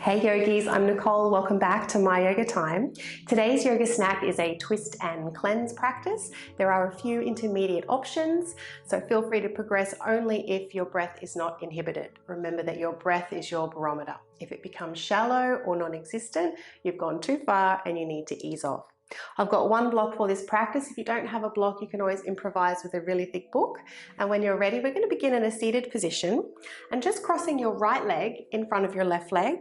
Hey yogis, I'm Nicole. Welcome back to My Yoga Time. Today's yoga snack is a twist and cleanse practice. There are a few intermediate options, so feel free to progress only if your breath is not inhibited. Remember that your breath is your barometer. If it becomes shallow or non-existent, you've gone too far and you need to ease off. I've got one block for this practice. If you don't have a block, you can always improvise with a really thick book. And when you're ready, we're going to begin in a seated position and just crossing your right leg in front of your left leg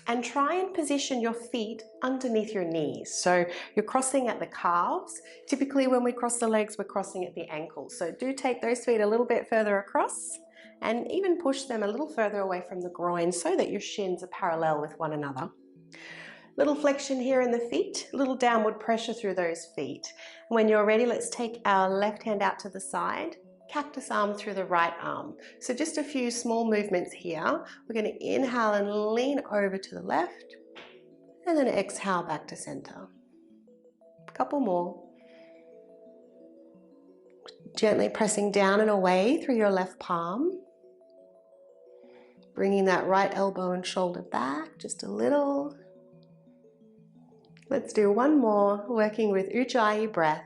and try and position your feet underneath your knees. So you're crossing at the calves. Typically when we cross the legs, we're crossing at the ankles. So do take those feet a little bit further across and even push them a little further away from the groin so that your shins are parallel with one another. Little flexion here in the feet, little downward pressure through those feet. When you're ready, let's take our left hand out to the side, cactus arm through the right arm. So just a few small movements here. We're going to inhale and lean over to the left, and then exhale back to center. A couple more. Gently pressing down and away through your left palm. Bringing that right elbow and shoulder back just a little. Let's do one more, working with Ujjayi breath,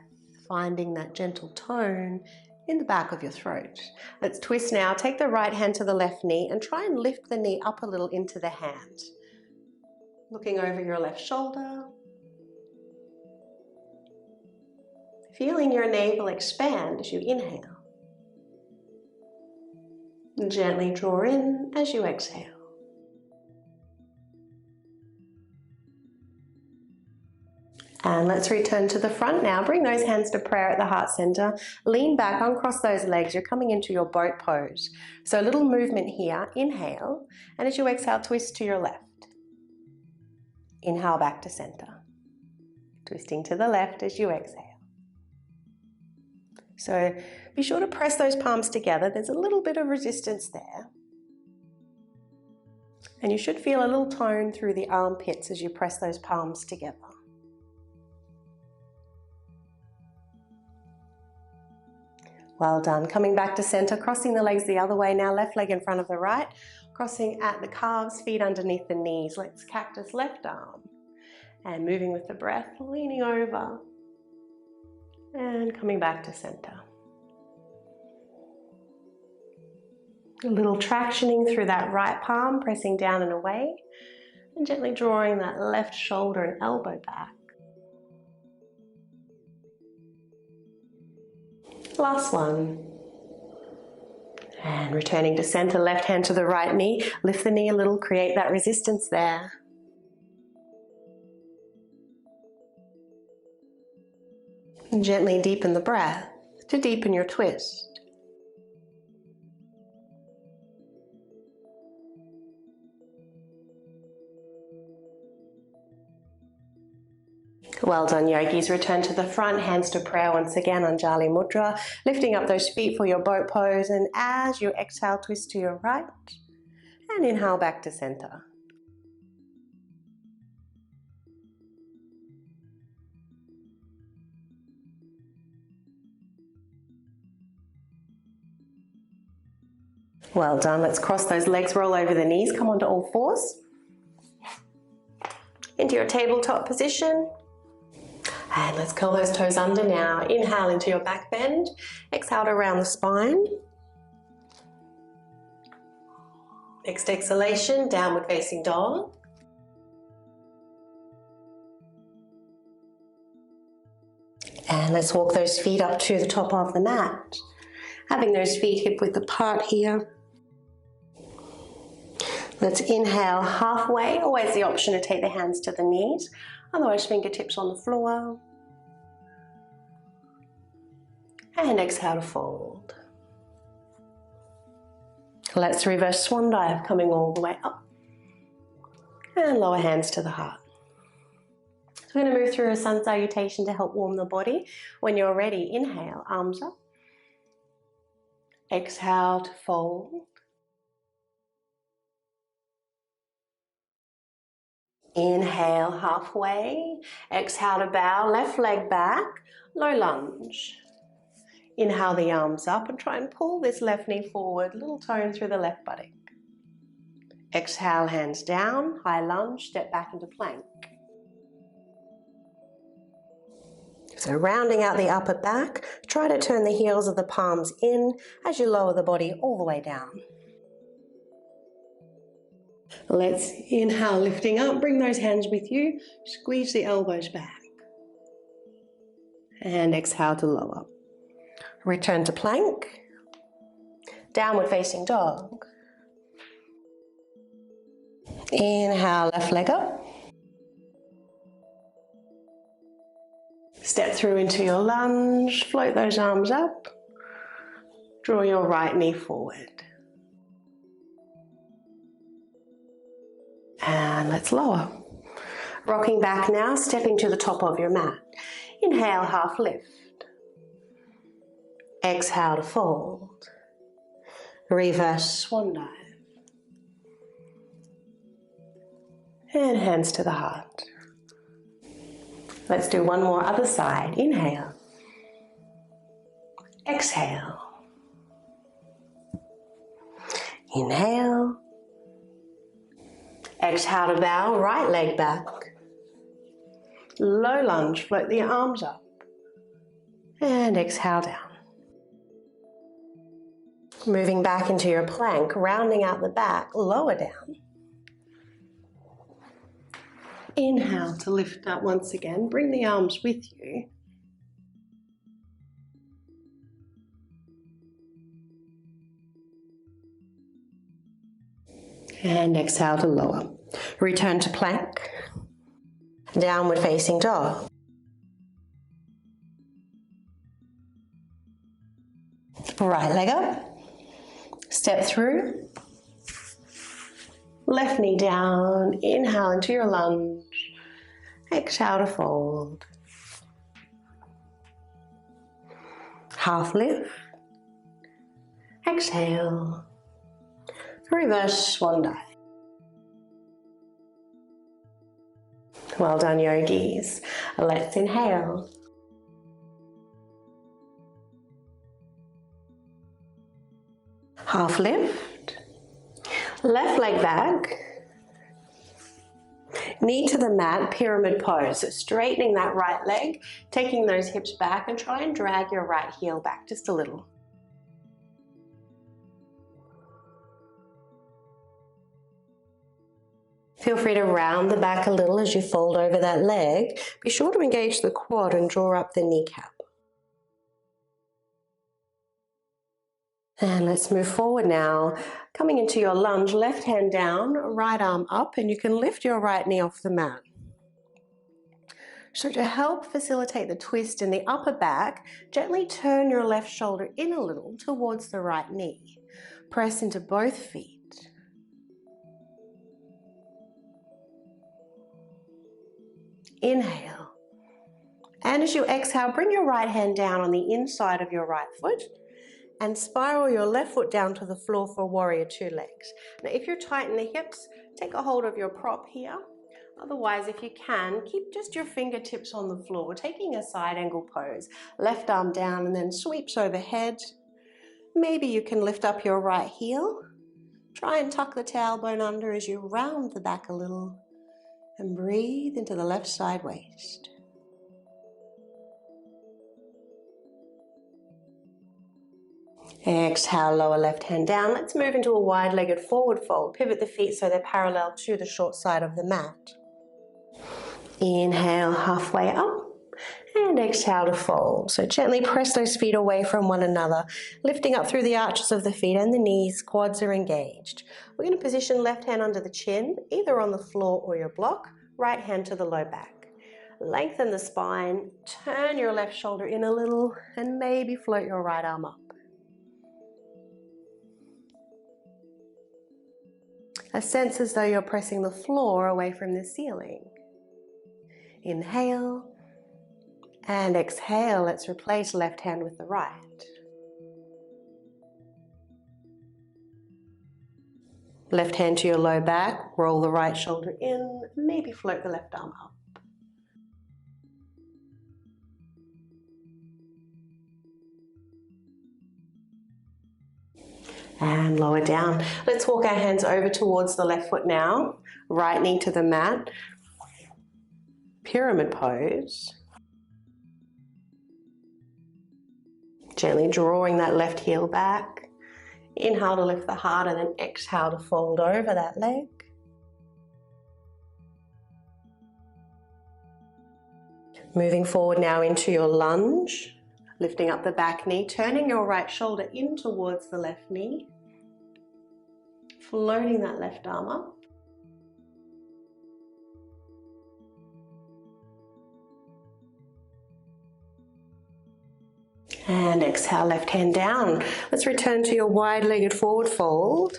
finding that gentle tone in the back of your throat. Let's twist now. Take the right hand to the left knee and try and lift the knee up a little into the hand. Looking over your left shoulder. Feeling your navel expand as you inhale. And gently draw in as you exhale. And let's return to the front now. Bring those hands to prayer at the heart center. Lean back, uncross those legs. You're coming into your boat pose. So a little movement here. Inhale. And as you exhale, twist to your left. Inhale back to center. Twisting to the left as you exhale. So be sure to press those palms together. There's a little bit of resistance there. And you should feel a little tone through the armpits as you press those palms together. Well done. Coming back to center, crossing the legs the other way now, left leg in front of the right, crossing at the calves, feet underneath the knees. Let's cactus left arm. And moving with the breath, leaning over and coming back to center. A little tractioning through that right palm, pressing down and away, and gently drawing that left shoulder and elbow back. Last one. And returning to center, left hand to the right knee. Lift the knee a little, create that resistance there. And gently deepen the breath to deepen your twist. Well done, yogis. Return to the front, hands to prayer once again, Anjali Mudra, lifting up those feet for your boat pose, and as you exhale, twist to your right, and inhale back to center. Well done. Let's cross those legs, roll over the knees, come onto all fours, into your tabletop position. And let's curl those toes under now. Inhale into your back bend. Exhale to round the spine. Next exhalation, downward facing dog. And let's walk those feet up to the top of the mat. Having those feet hip width apart here. Let's inhale halfway. Always the option to take the hands to the knees. Otherwise, fingertips on the floor. And exhale to fold. Let's reverse swan dive, coming all the way up. And lower hands to the heart. So we're going to move through a sun salutation to help warm the body. When you're ready, inhale, arms up. Exhale to fold. Inhale halfway, exhale to bow, left leg back, low lunge. Inhale the arms up and try and pull this left knee forward, little tone through the left buttock. Exhale, hands down, high lunge, step back into plank. So rounding out the upper back, try to turn the heels of the palms in as you lower the body all the way down. Let's inhale, lifting up, bring those hands with you, squeeze the elbows back. And exhale to lower. Return to plank, downward facing dog. Inhale, left leg up. Step through into your lunge, float those arms up. Draw your right knee forward. And let's lower. Rocking back now, stepping to the top of your mat. Inhale, half lift. Exhale to fold. Reverse swan dive. And hands to the heart. Let's do one more other side. Inhale. Exhale. Inhale. Exhale to bow, right leg back. Low lunge, float the arms up. And exhale down. Moving back into your plank, rounding out the back, lower down. Inhale to lift up once again, bring the arms with you. And exhale to lower. Return to plank. Downward facing dog. Right leg up. Step through. Left knee down. Inhale into your lunge. Exhale to fold. Half lift. Exhale. Reverse swan dive. Well done, yogis. Let's inhale. Half lift. Left leg back. Knee to the mat, pyramid pose. So straightening that right leg, taking those hips back, and try and drag your right heel back just a little. Feel free to round the back a little as you fold over that leg. Be sure to engage the quad and draw up the kneecap. And let's move forward now. Coming into your lunge, left hand down, right arm up, and you can lift your right knee off the mat. So to help facilitate the twist in the upper back, gently turn your left shoulder in a little towards the right knee. Press into both feet. Inhale. And as you exhale, bring your right hand down on the inside of your right foot and spiral your left foot down to the floor for warrior two legs. Now, if you're tight in the hips, take a hold of your prop here. Otherwise, if you can, keep just your fingertips on the floor, taking a side angle pose. Left arm down and then sweeps overhead. Maybe you can lift up your right heel. Try and tuck the tailbone under as you round the back a little. And breathe into the left side waist. Exhale, lower left hand down. Let's move into a wide-legged forward fold. Pivot the feet so they're parallel to the short side of the mat. Inhale, halfway up. And exhale to fold. So gently press those feet away from one another, lifting up through the arches of the feet and the knees. Quads are engaged. We're going to position left hand under the chin, either on the floor or your block, right hand to the low back. Lengthen the spine, turn your left shoulder in a little, and maybe float your right arm up. A sense as though you're pressing the floor away from the ceiling. Inhale. And exhale, let's replace left hand with the right. Left hand to your low back, roll the right shoulder in, maybe float the left arm up. And lower down. Let's walk our hands over towards the left foot now. Right knee to the mat. Pyramid pose. Gently drawing that left heel back. Inhale to lift the heart and then exhale to fold over that leg. Moving forward now into your lunge. Lifting up the back knee, turning your right shoulder in towards the left knee. Floating that left arm up. And exhale, left hand down. Let's return to your wide-legged forward fold.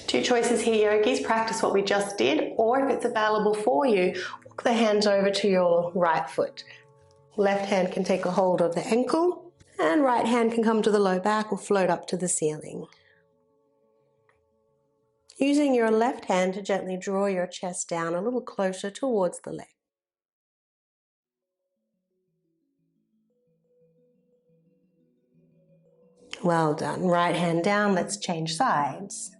Two choices here, yogis. Practice what we just did, or if it's available for you, walk the hands over to your right foot. Left hand can take a hold of the ankle, and right hand can come to the low back or float up to the ceiling. Using your left hand to gently draw your chest down a little closer towards the leg. Well done. Right hand down. Let's change sides.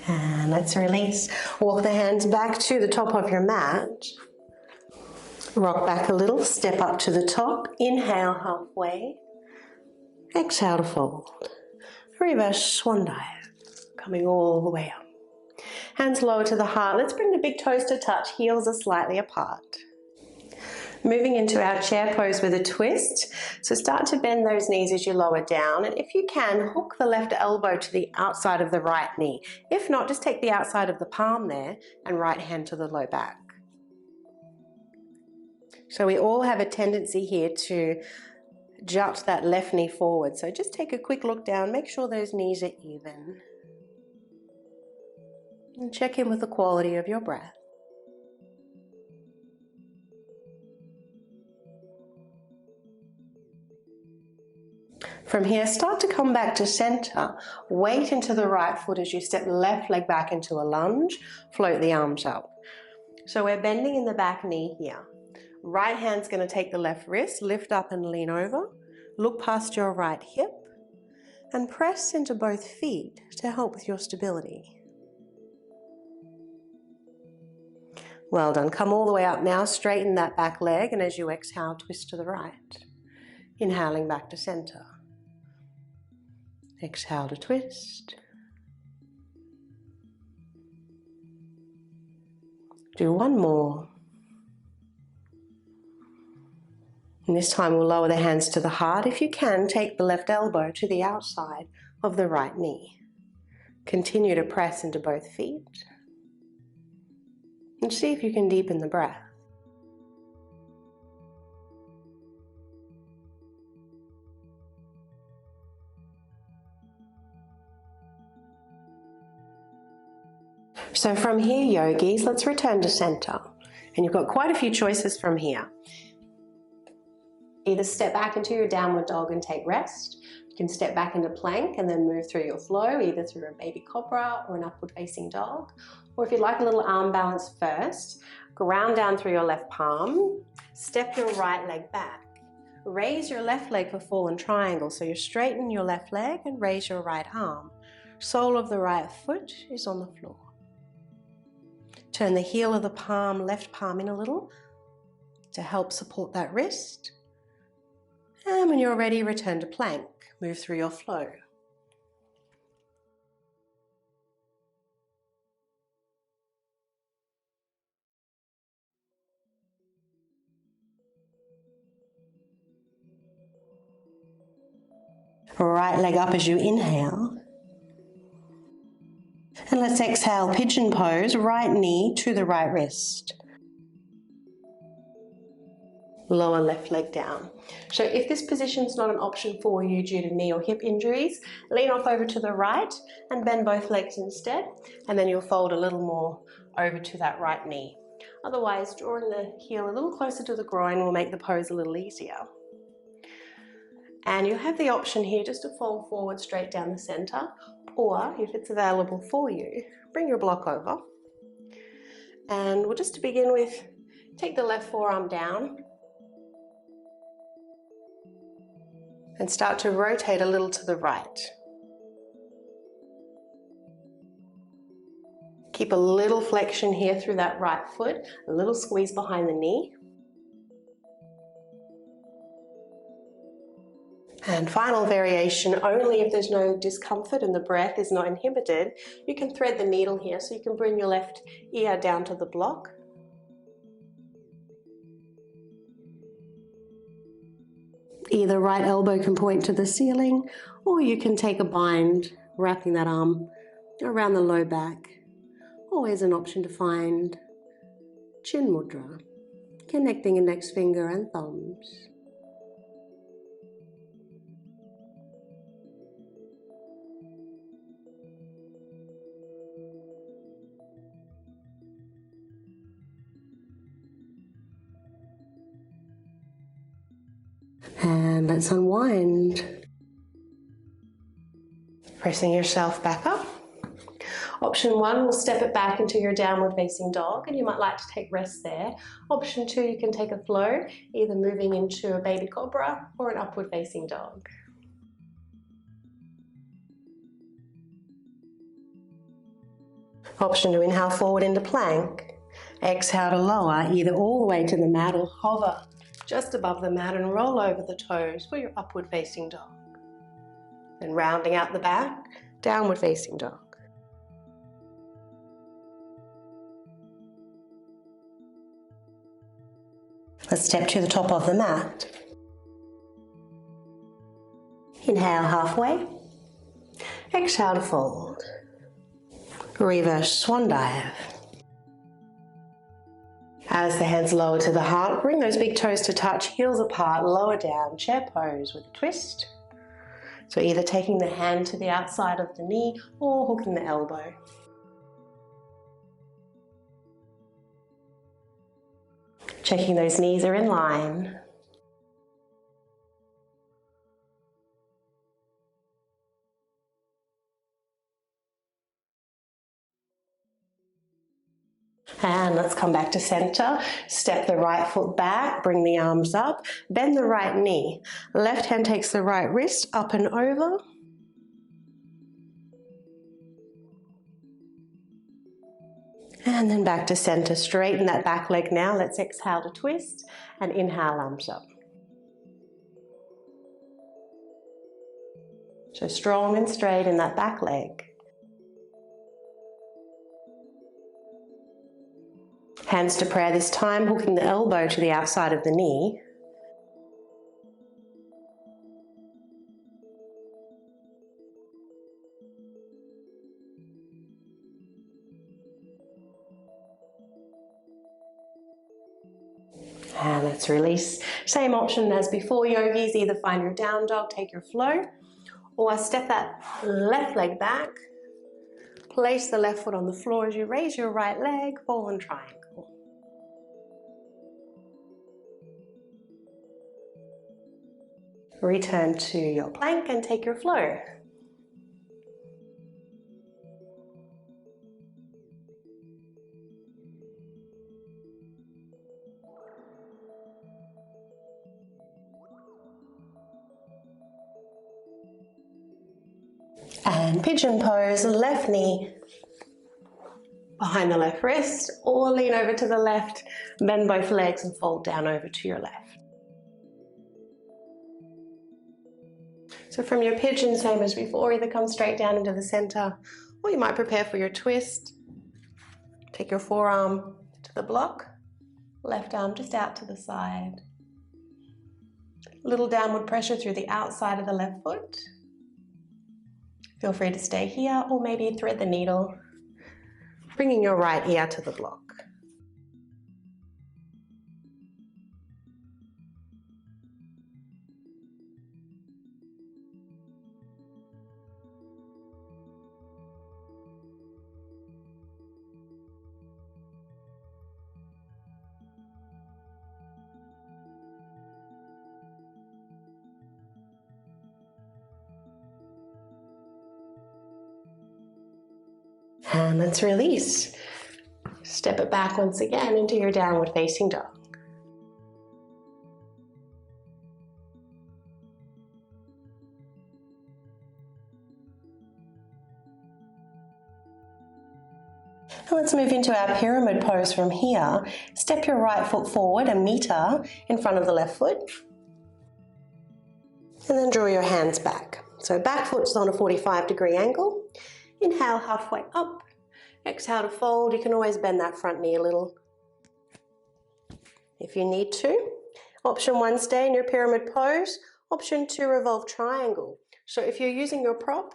And let's release. Walk the hands back to the top of your mat. Rock back a little, step up to the top. Inhale halfway. Exhale to fold. Reverse swan dive. Coming all the way up. Hands lower to the heart. Let's bring the big toes to touch. Heels are slightly apart. Moving into our chair pose with a twist. So start to bend those knees as you lower down. And if you can, hook the left elbow to the outside of the right knee. If not, just take the outside of the palm there and right hand to the low back. So we all have a tendency here to jut that left knee forward. So just take a quick look down. Make sure those knees are even. And check in with the quality of your breath. From here, start to come back to center. Weight into the right foot as you step left leg back into a lunge. Float the arms up. So we're bending in the back knee here. Right hand's going to take the left wrist, lift up and lean over. Look past your right hip and press into both feet to help with your stability. Well done. Come all the way up now. Straighten that back leg, and as you exhale, twist to the right. Inhaling back to center. Exhale to twist. Do one more. And this time we'll lower the hands to the heart. If you can, take the left elbow to the outside of the right knee. Continue to press into both feet. And see if you can deepen the breath. So from here, yogis, let's return to center. And you've got quite a few choices from here. Either step back into your downward dog and take rest. You can step back into plank and then move through your flow, either through a baby cobra or an upward facing dog. Or if you'd like a little arm balance first, ground down through your left palm, step your right leg back. Raise your left leg for fallen triangle. So you straighten your left leg and raise your right arm. Sole of the right foot is on the floor. Turn the heel of the palm, left palm in a little to help support that wrist. And when you're ready, return to plank. Move through your flow. Right leg up as you inhale. And let's exhale, pigeon pose, right knee to the right wrist. Lower left leg down. So if this position is not an option for you due to knee or hip injuries, lean off over to the right and bend both legs instead, and then you'll fold a little more over to that right knee. Otherwise, drawing the heel a little closer to the groin will make the pose a little easier. And you have the option here just to fold forward straight down the center, or if it's available for you, bring your block over. And we'll just to begin with, take the left forearm down and start to rotate a little to the right. Keep a little flexion here through that right foot, a little squeeze behind the knee. And final variation, only if there's no discomfort and the breath is not inhibited, you can thread the needle here, so you can bring your left ear down to the block. Either right elbow can point to the ceiling, or you can take a bind, wrapping that arm around the low back. Always an option to find chin mudra, connecting index finger and thumbs. And let's unwind. Pressing yourself back up. Option 1 will step it back into your downward facing dog, and you might like to take rest there. Option 2, you can take a flow, either moving into a baby cobra or an upward facing dog. Option 2, inhale forward into plank. Exhale to lower, either all the way to the mat or hover just above the mat and roll over the toes for your upward facing dog. Then rounding out the back, downward facing dog. Let's step to the top of the mat. Inhale halfway. Exhale to fold. Reverse swan dive. As the hands lower to the heart, bring those big toes to touch, heels apart, lower down, chair pose with a twist. So either taking the hand to the outside of the knee or hooking the elbow. Checking those knees are in line. And let's come back to center. Step the right foot back, bring the arms up, bend the right knee. Left hand takes the right wrist up and over. And then back to center. Straighten that back leg now. Let's exhale to twist and inhale, arms up. So strong and straight in that back leg. Hands to prayer this time, hooking the elbow to the outside of the knee. And let's release. Same option as before, yogis. Either find your down dog, take your flow, or step that left leg back. Place the left foot on the floor as you raise your right leg, fallen triangle. Return to your plank and take your flow. And pigeon pose, left knee behind the left wrist, or lean over to the left, bend both legs and fold down over to your left. So from your pigeon, same as before, either come straight down into the center, or you might prepare for your twist. Take your forearm to the block, left arm just out to the side. Little downward pressure through the outside of the left foot. Feel free to stay here, or maybe thread the needle, bringing your right ear to the block. And let's release. Step it back once again into your downward facing dog. Now let's move into our pyramid pose from here. Step your right foot forward 1 meter in front of the left foot. And then draw your hands back. So back foot's on a 45-degree angle. Inhale halfway up. Exhale to fold. You can always bend that front knee a little if you need to. Option 1, stay in your pyramid pose. Option 2, revolve triangle. So if you're using your prop,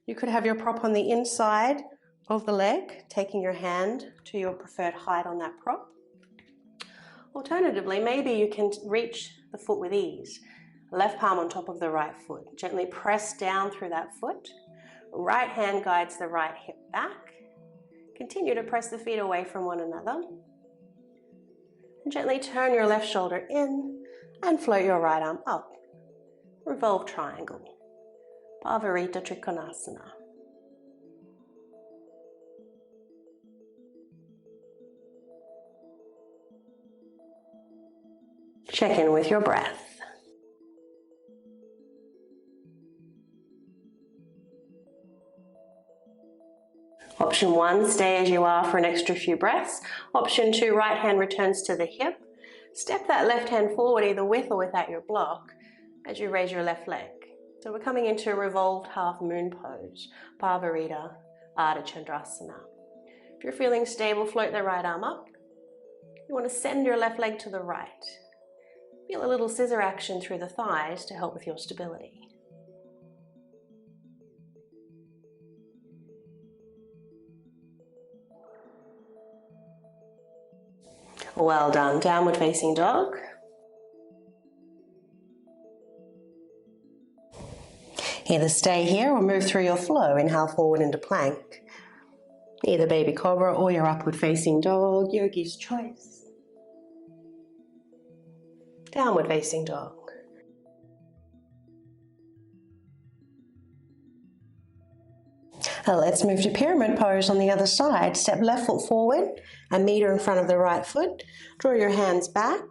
you could have your prop on the inside of the leg, taking your hand to your preferred height on that prop. Alternatively, maybe you can reach the foot with ease. Left palm on top of the right foot. Gently press down through that foot. Right hand guides the right hip back. Continue to press the feet away from one another. And gently turn your left shoulder in and float your right arm up. Revolve triangle. Pavarita Trikonasana. Check in with your breath. Option 1, stay as you are for an extra few breaths. Option 2, right hand returns to the hip. Step that left hand forward either with or without your block as you raise your left leg. So we're coming into a revolved half moon pose, Pavarita Ardha Chandrasana. If you're feeling stable, float the right arm up. You want to send your left leg to the right. Feel a little scissor action through the thighs to help with your stability. Well done. Downward facing dog. Either stay here or move through your flow. Inhale forward into plank. Either baby cobra or your upward facing dog, yogi's choice. Downward facing dog. Now let's move to pyramid pose on the other side. Step left foot forward, 1 meter in front of the right foot. Draw your hands back.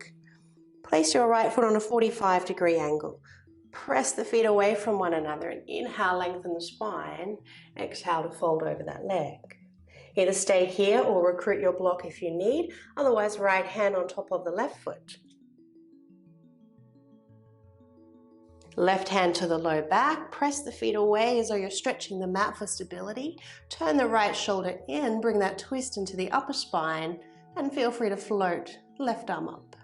Place your right foot on a 45-degree angle. Press the feet away from one another and inhale, lengthen the spine. Exhale to fold over that leg. Either stay here or recruit your block if you need. Otherwise, right hand on top of the left foot. Left hand to the low back, press the feet away as though you're stretching the mat for stability. Turn the right shoulder in, bring that twist into the upper spine, and feel free to float left arm up.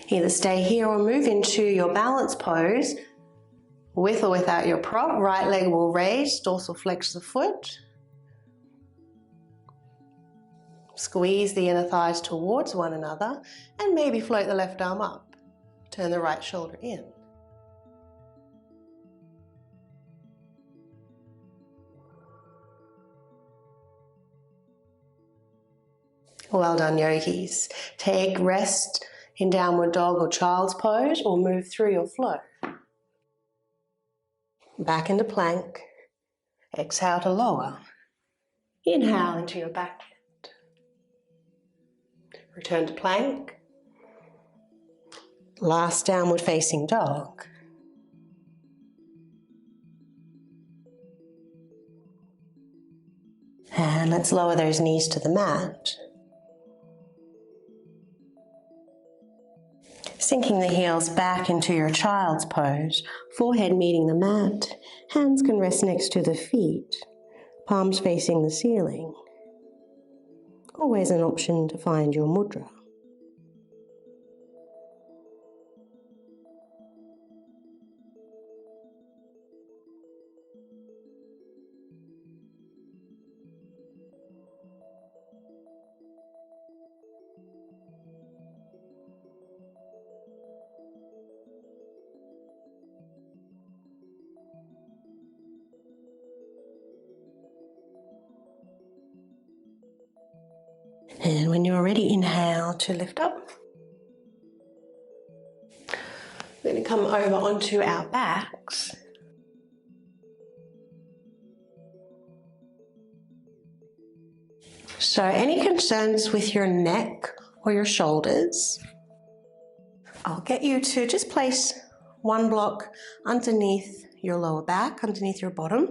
Either stay here or move into your balance pose. With or without your prop, right leg will raise, dorsal flex the foot. Squeeze the inner thighs towards one another and maybe float the left arm up. Turn the right shoulder in. Well done, yogis. Take rest in downward dog or child's pose or move through your flow. Back into plank. Exhale to lower. Inhale into your back bend. Return to plank. Last downward facing dog. And let's lower those knees to the mat. Sinking the heels back into your child's pose, forehead meeting the mat, hands can rest next to the feet, palms facing the ceiling. Always an option to find your mudra. And when you're ready, inhale to lift up. We're going to come over onto our backs. So any concerns with your neck or your shoulders, I'll get you to just place one block underneath your lower back, underneath your bottom.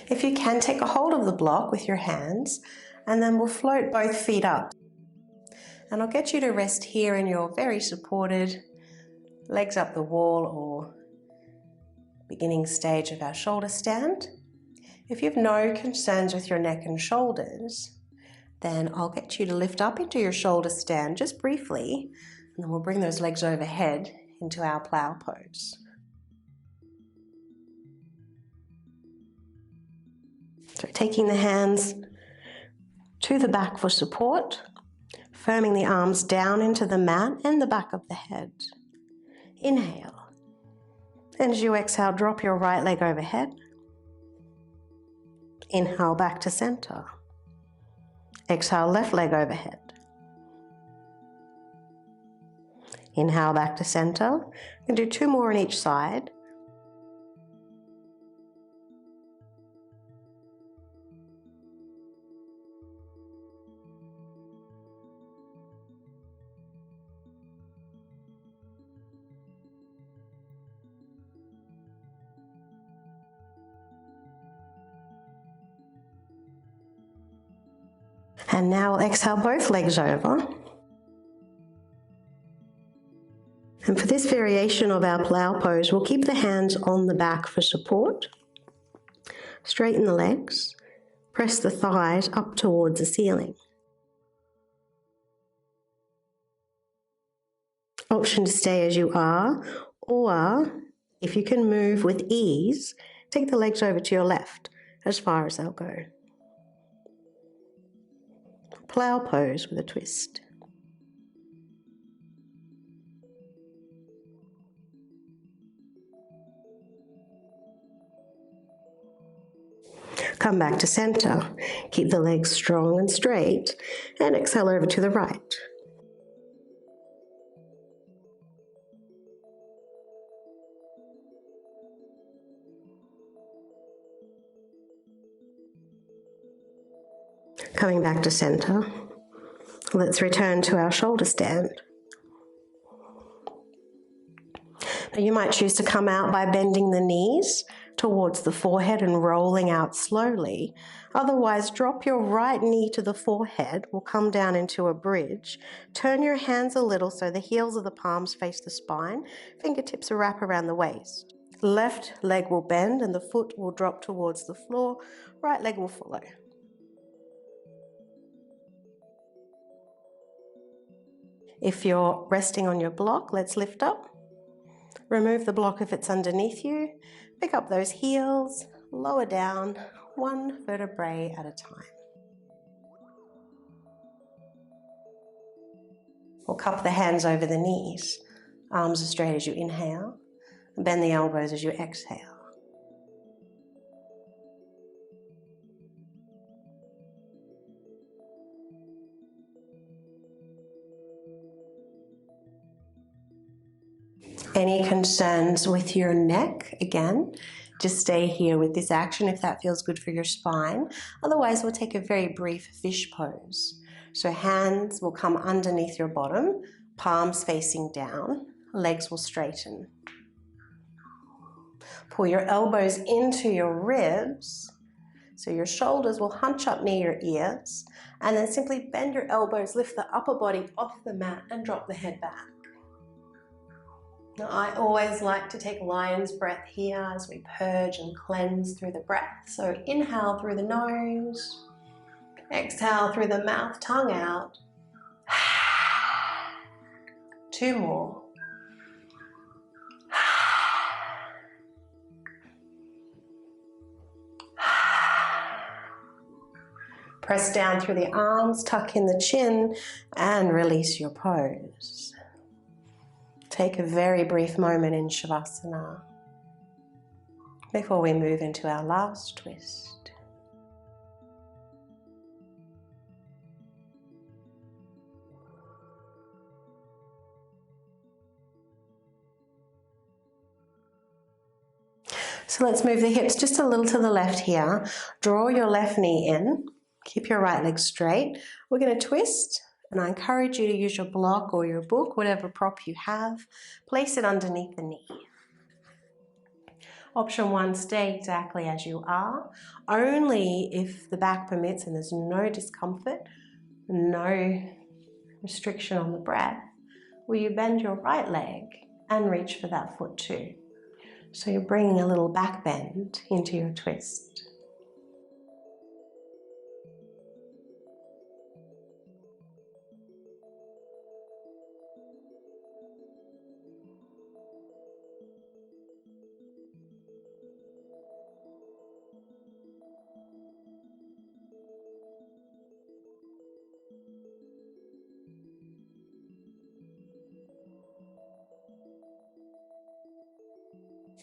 If you can, take a hold of the block with your hands, and then we'll float both feet up. And I'll get you to rest here in your very supported legs up the wall or beginning stage of our shoulder stand. If you have no concerns with your neck and shoulders, then I'll get you to lift up into your shoulder stand just briefly, and then we'll bring those legs overhead into our plow pose. So taking the hands to the back for support, firming the arms down into the mat and the back of the head. Inhale. And as you exhale, drop your right leg overhead. Inhale back to center. Exhale, left leg overhead. Inhale back to center. You can do 2 more on each side. And now we'll exhale both legs over. And for this variation of our plow pose, we'll keep the hands on the back for support. Straighten the legs. Press the thighs up towards the ceiling. Option to stay as you are, or if you can move with ease, take the legs over to your left as far as they'll go. Plow pose with a twist. Come back to center. Keep the legs strong and straight, and exhale over to the right. Coming back to center, let's return to our shoulder stand. Now you might choose to come out by bending the knees towards the forehead and rolling out slowly. Otherwise, drop your right knee to the forehead. We'll come down into a bridge. Turn your hands a little so the heels of the palms face the spine. Fingertips wrap around the waist. Left leg will bend and the foot will drop towards the floor. Right leg will follow. If you're resting on your block, let's lift up. Remove the block if it's underneath you. Pick up those heels, lower down, one vertebrae at a time. We'll cup the hands over the knees. Arms as straight as you inhale. Bend the elbows as you exhale. Any concerns with your neck? Again, just stay here with this action if that feels good for your spine. Otherwise, we'll take a very brief fish pose. So hands will come underneath your bottom, palms facing down, legs will straighten. Pull your elbows into your ribs, so your shoulders will hunch up near your ears, and then simply bend your elbows, lift the upper body off the mat and drop the head back. Now, I always like to take lion's breath here as we purge and cleanse through the breath. So inhale through the nose, exhale through the mouth, tongue out. 2 more. Press down through the arms, tuck in the chin, and release your pose. Take a very brief moment in Shavasana before we move into our last twist. So let's move the hips just a little to the left here. Draw your left knee in. Keep your right leg straight. We're going to twist, and I encourage you to use your block or your book, whatever prop you have. Place it underneath the knee. Option 1, stay exactly as you are. Only if the back permits and there's no discomfort, no restriction on the breath, will you bend your right leg and reach for that foot too. So you're bringing a little back bend into your twist.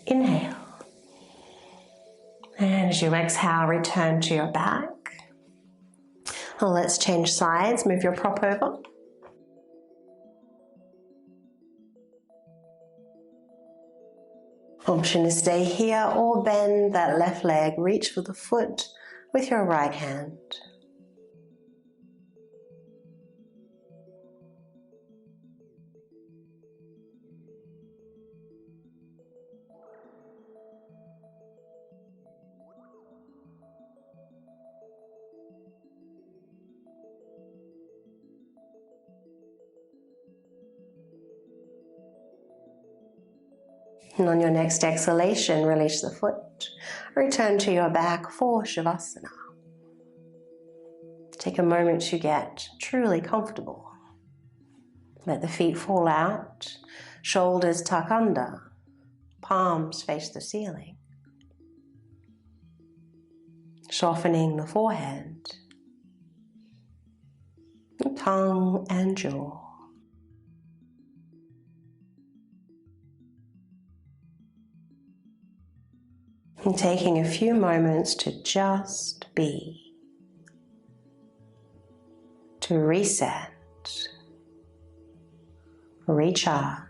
Inhale. And as you exhale, return to your back. Well, let's change sides. Move your prop over. Option to stay here or bend that left leg. Reach for the foot with your right hand. And on your next exhalation, release the foot. Return to your back for Shavasana. Take a moment to get truly comfortable. Let the feet fall out, shoulders tuck under, palms face the ceiling. Softening the forehead, tongue and jaw. And taking a few moments to just be, to reset, recharge.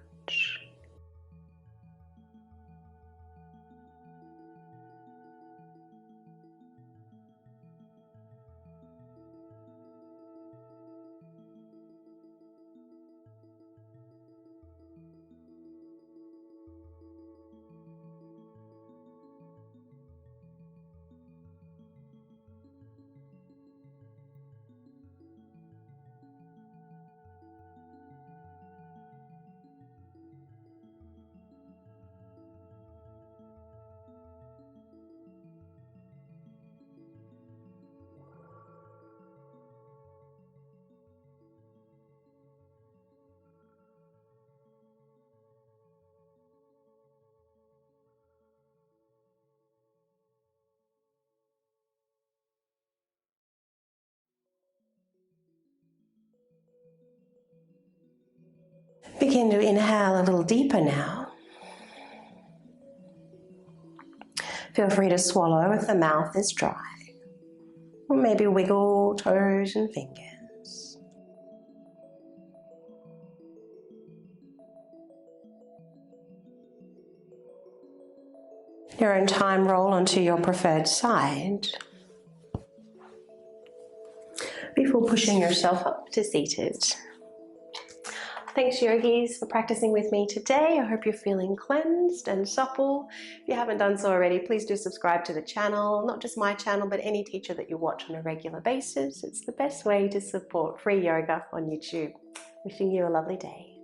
Begin to inhale a little deeper now. Feel free to swallow if the mouth is dry. Or maybe wiggle toes and fingers. Your own time, roll onto your preferred side before pushing yourself up to seated. Thanks, yogis, for practicing with me today. I hope you're feeling cleansed and supple. If you haven't done so already, please do subscribe to the channel, not just my channel, but any teacher that you watch on a regular basis. It's the best way to support free yoga on YouTube. Wishing you a lovely day.